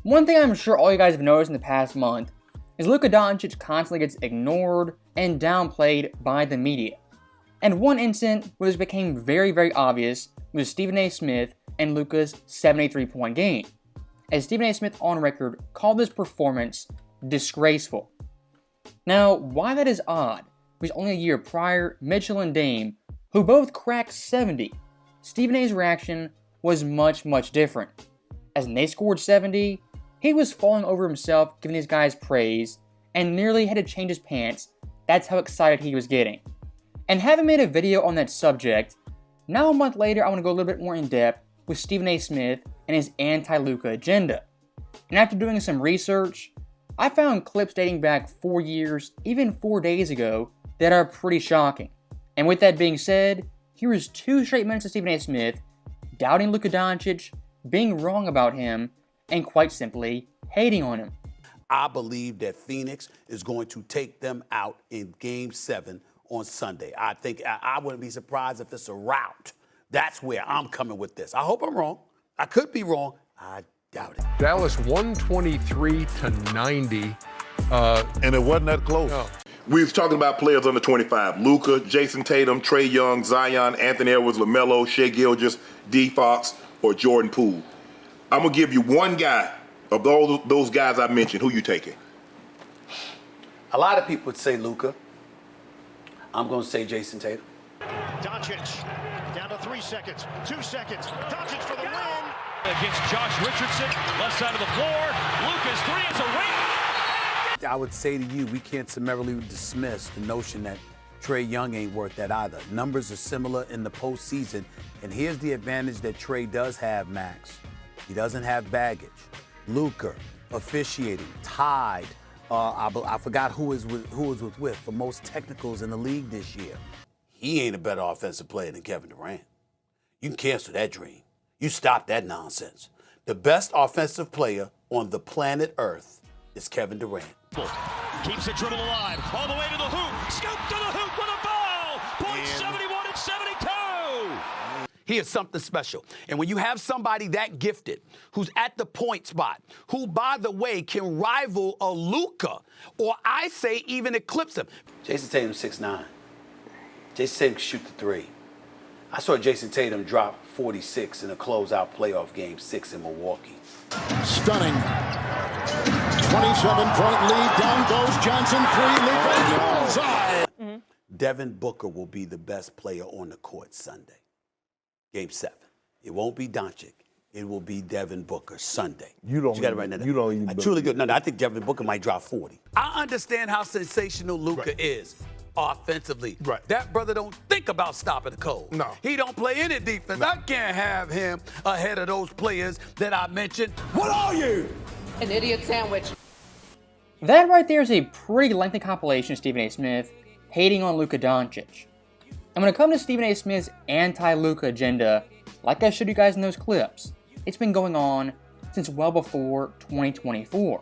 One thing I'm sure all you guys have noticed in the past month is Luka Doncic constantly gets ignored and downplayed by the media. And one incident where this became very, very obvious was Stephen A. Smith and Luka's 73-point game, as Stephen A. Smith on record called this performance disgraceful. Now, why that is odd was only a year prior, Mitchell and Dame, who both cracked 70, Stephen A's reaction was much, much different. As when they scored 70, he was falling over himself giving these guys praise and nearly had to change his pants. That's how excited he was getting. And having made a video on that subject, now a month later I want to go a little bit more in depth with Stephen A. Smith and his anti-Luka agenda. And after doing some research, I found clips dating back 4 years, even 4 days ago, that are pretty shocking. And with that being said, here is 2 straight minutes of Stephen A. Smith doubting Luka Doncic, being wrong about him, and quite simply hating on him. I believe that Phoenix is going to take them out in Game 7 on Sunday. I think I wouldn't be surprised if it's a rout. That's where I'm coming with this. I hope I'm wrong. I could be wrong. I doubt it. Dallas 123-90. And it wasn't that close. No. We was talking about players under 25. Luka, Jason Tatum, Trae Young, Zion, Anthony Edwards, LaMelo, Shai Gilgeous, D. Fox, or Jordan Poole. I'm going to give you one guy of all those guys I mentioned. Who you taking? A lot of people would say Luka. I'm going to say Jason Tatum. Doncic down to 3 seconds, 2 seconds. Doncic for the win. Against Josh Richardson, left side of the floor. Luka's 3 is a win. I would say to you, we can't summarily dismiss the notion that Trae Young ain't worth that either. Numbers are similar in the postseason, and here's the advantage that Trae does have, Max. He doesn't have baggage. Luka, officiating, tied. I forgot who was with for most technicals in the league this year. He ain't a better offensive player than Kevin Durant. You can cancel that dream. You stop that nonsense. The best offensive player on the planet Earth is Kevin Durant. Keeps the dribble alive, all the way to the hoop. Scoop to the hoop with a foul. Points 71 and 72. He is something special. And when you have somebody that gifted, who's at the point spot, who, by the way, can rival a Luka, or I say even eclipse him. Jason Tatum 6'9". Jason Tatum can shoot the 3. I saw Jason Tatum drop 46 in a closeout playoff game 6 in Milwaukee. Stunning. 27-point lead. Down goes Johnson. 3. Luka bullseye. Devin Booker will be the best player on the court Sunday. Game 7. It won't be Doncic. It will be Devin Booker Sunday. You don't even. I truly do. No, I think Devin Booker might drop 40. I understand how sensational Luka is offensively. Right. That brother don't think about stopping the cold. No. He don't play any defense. No. I can't have him ahead of those players that I mentioned. What are you? An idiot sandwich. That right there is a pretty lengthy compilation of Stephen A. Smith hating on Luka Doncic. And when it comes to Stephen A. Smith's anti-Luka agenda, like I showed you guys in those clips, it's been going on since well before 2024.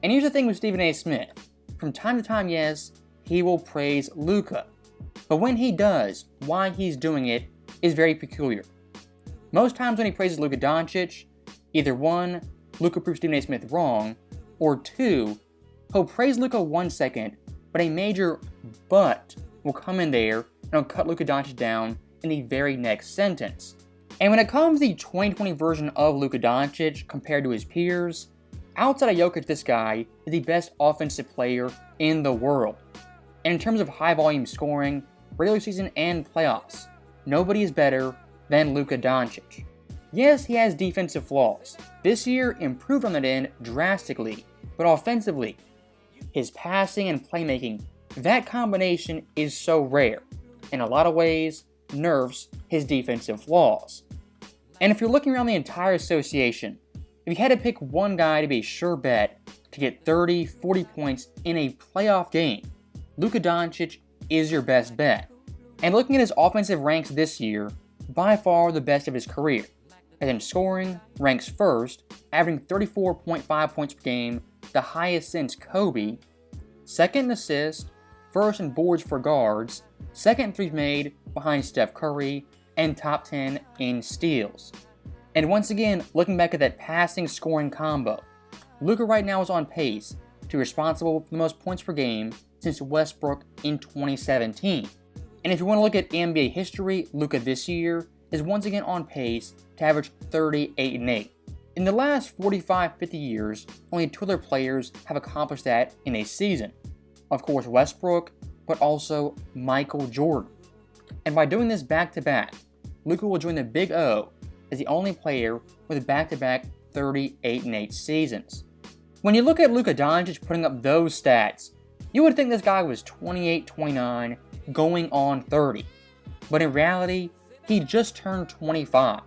And here's the thing with Stephen A. Smith. From time to time, yes, he will praise Luka. But when he does, why he's doing it is very peculiar. Most times when he praises Luka Doncic, either 1, Luka proves Stephen A. Smith wrong, or 2, he'll praise Luka 1 second, but a major but will come in there and he'll cut Luka Doncic down in the very next sentence. And when it comes to the 2020 version of Luka Doncic compared to his peers, outside of Jokic, this guy is the best offensive player in the world. And in terms of high volume scoring, regular season and playoffs, nobody is better than Luka Doncic. Yes, he has defensive flaws. This year improved on that end drastically, but offensively, his passing and playmaking, that combination is so rare. In a lot of ways, nerfs his defensive flaws. And if you're looking around the entire association, if you had to pick one guy to be a sure bet to get 30, 40 points in a playoff game, Luka Doncic is your best bet. And looking at his offensive ranks this year, by far the best of his career. As in scoring, ranks first, averaging 34.5 points per game, the highest since Kobe. Second in assists, first in boards for guards, second in threes made behind Steph Curry, and top 10 in steals. And once again, looking back at that passing-scoring combo, Luka right now is on pace to be responsible for the most points per game since Westbrook in 2017. And if you want to look at NBA history, Luka this year is once again on pace to average 38 and 8. In the last 45-50 years, only 2 other players have accomplished that in a season. Of course, Westbrook, but also Michael Jordan. And by doing this back-to-back, Luka will join the Big O as the only player with back-to-back 38 and 8 seasons. When you look at Luka Doncic putting up those stats, you would think this guy was 28-29 going on 30. But in reality, he just turned 25.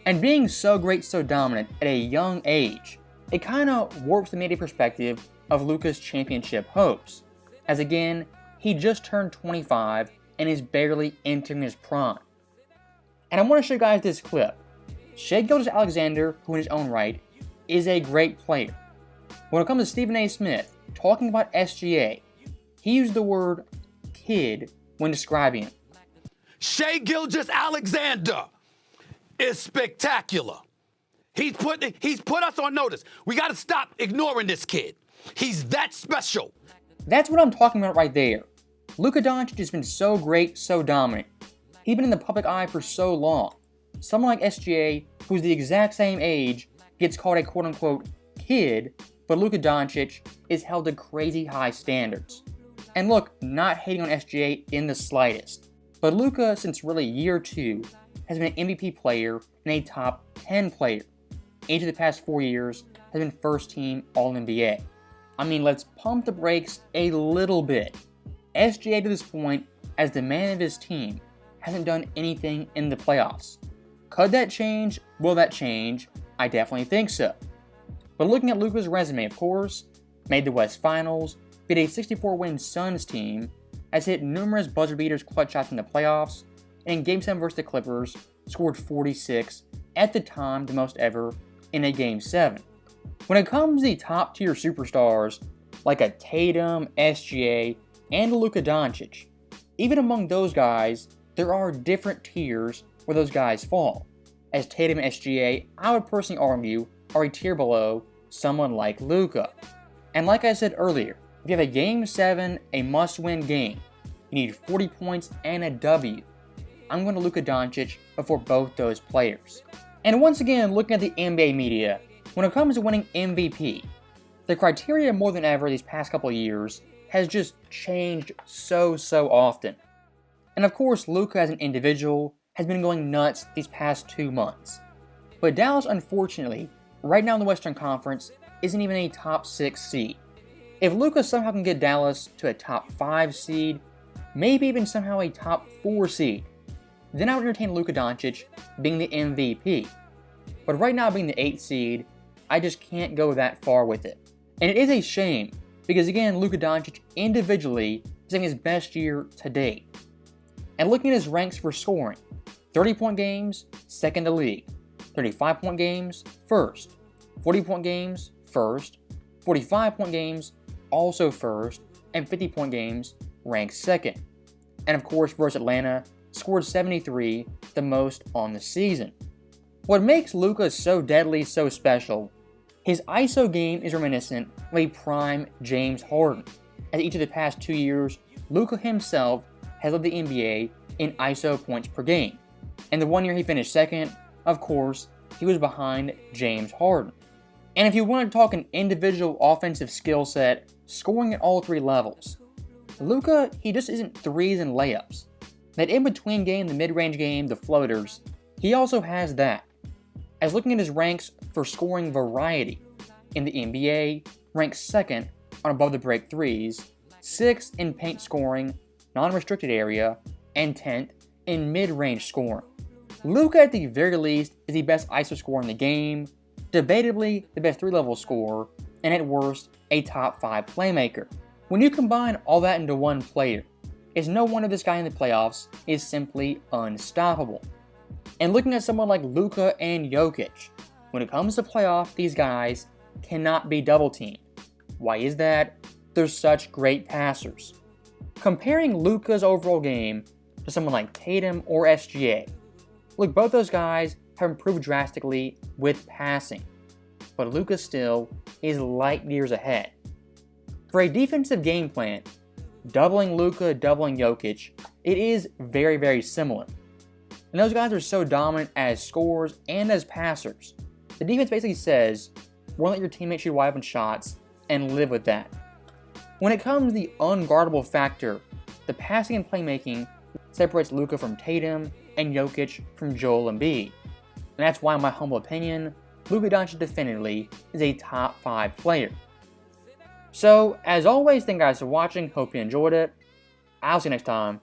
And being so great, so dominant at a young age, it kind of warps the media perspective of Luka's championship hopes. As again, he just turned 25 and is barely entering his prime. And I want to show you guys this clip. Shai Gilgeous-Alexander, who in his own right, is a great player. When it comes to Stephen A. Smith talking about SGA, he used the word kid when describing him. Shai Gilgeous-Alexander is spectacular. He's put us on notice. We got to stop ignoring this kid. He's that special. That's what I'm talking about right there. Luka Doncic has been so great, so dominant. He's been in the public eye for so long. Someone like SGA, who's the exact same age, gets called a quote-unquote kid, but Luka Doncic is held to crazy high standards. And look, not hating on SGA in the slightest, but Luka, since really year 2, has been an MVP player and a top 10 player. Each of the past 4 years has been first team All-NBA. I mean, let's pump the brakes a little bit. SGA to this point, as the man of his team, hasn't done anything in the playoffs. Could that change? Will that change? I definitely think so. But looking at Luka's resume, of course, made the West Finals, beat a 64-win Suns team, has hit numerous buzzer beaters clutch shots in the playoffs, and in Game 7 vs. the Clippers, scored 46, at the time the most ever, in a Game 7. When it comes to the top tier superstars, like a Tatum, SGA, and Luka Doncic, even among those guys, there are different tiers where those guys fall. As Tatum and SGA, I would personally argue, are a tier below someone like Luka. And like I said earlier, if you have a Game 7, a must-win game, you need 40 points and a W. I'm going to Luka Doncic before both those players. And once again, looking at the NBA media, when it comes to winning MVP, the criteria more than ever these past couple of years has just changed so often. And of course, Luka as an individual has been going nuts these past 2 months. But Dallas, unfortunately, right now in the Western Conference, isn't even a top 6 seed. If Luka somehow can get Dallas to a top 5 seed, maybe even somehow a top 4 seed, then I would entertain Luka Doncic being the MVP. But right now being the 8th seed, I just can't go that far with it. And it is a shame, because again, Luka Doncic individually is having his best year to date. And looking at his ranks for scoring, 30-point games, second to league. 35-point games, first. 40-point games, first. 45-point games, also first. And 50-point games, ranked second. And of course, versus Atlanta, scored 73, the most on the season. What makes Luka so deadly, so special, his ISO game is reminiscent of a prime James Harden. As each of the past 2 years, Luka himself has led the NBA in ISO points per game. And the 1 year he finished second, of course, he was behind James Harden. And if you want to talk an individual offensive skill set, scoring at all 3 levels, Luka, he just isn't threes and layups. That in-between game, the mid-range game, the floaters, he also has that. As looking at his ranks for scoring variety, in the NBA, ranks second on above-the-break threes, 6th in paint scoring, non-restricted area, and 10th in mid-range scoring. Luka, at the very least, is the best ISO scorer in the game, debatably the best 3-level scorer, and at worst, a top 5 playmaker. When you combine all that into one player, it's no wonder this guy in the playoffs is simply unstoppable. And looking at someone like Luka and Jokic, when it comes to playoff, these guys cannot be double-teamed. Why is that? They're such great passers. Comparing Luka's overall game to someone like Tatum or SGA, look, both those guys have improved drastically with passing, but Luka still is light years ahead. For a defensive game plan, doubling Luka, doubling Jokic, it is very, very similar. And those guys are so dominant as scorers and as passers. The defense basically says, we're going to let your teammates shoot wide open shots and live with that. When it comes to the unguardable factor, the passing and playmaking separates Luka from Tatum and Jokic from Joel Embiid. And that's why, in my humble opinion, Luka Doncic definitively is a top 5 player. So, as always, thank you guys for watching. Hope you enjoyed it. I'll see you next time.